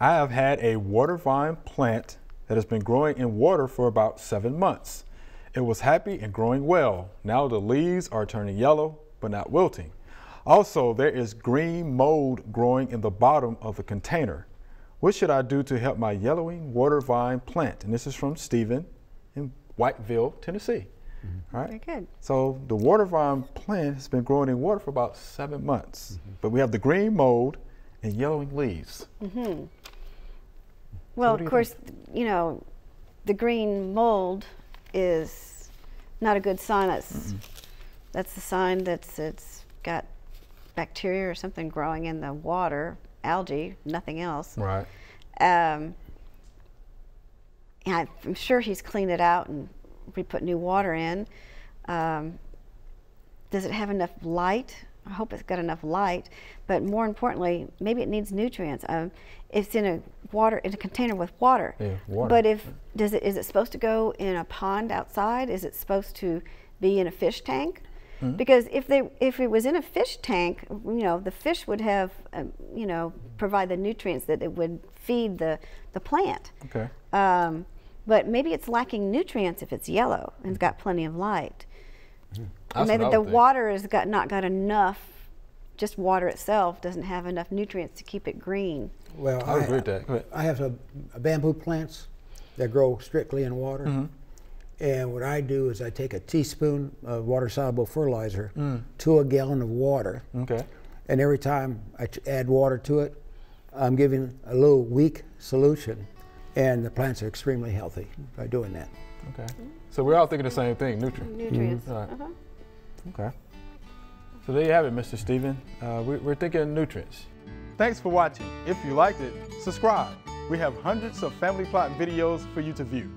I have had a water vine plant that has been growing in water for about 7 months. It was happy and growing well. Now the leaves are turning yellow, but not wilting. Also, there is green mold growing in the bottom of the container. What should I do to help my yellowing water vine plant? And this is from Stephen in Whiteville, Tennessee. All right. Very good. So the water vine plant has been growing in water for about 7 months, but we have the green mold and yellowing leaves. Well, of course, you know, the green mold is not a good sign. That's the sign that it's got bacteria or something growing in the water, algae, nothing else. Right. And I'm sure he's cleaned it out and we put new water in. Does it have enough light? I hope it's got enough light, but more importantly, maybe it needs nutrients. It's in a container with water. Yeah, water. But is it supposed to go in a pond outside? Is it supposed to be in a fish tank? Because if it was in a fish tank, you know, the fish would have, you know, provide the nutrients that it would feed the plant. Okay. But maybe it's lacking nutrients if it's yellow and it's got plenty of light. Or maybe the water has not got enough. Just water itself doesn't have enough nutrients to keep it green. Well, I agree with that. Go ahead. I have some bamboo plants that grow strictly in water. And what I do is I take a teaspoon of water-soluble fertilizer to a gallon of water. Okay. And every time I add water to it, I'm giving a little weak solution. And the plants are extremely healthy by doing that. Okay. So we're all thinking the same thing, Nutrients. Right. Okay. So there you have it, Mr. Stephen. We're thinking nutrients. Thanks for watching. If you liked it, subscribe. We have hundreds of family plot videos for you to view.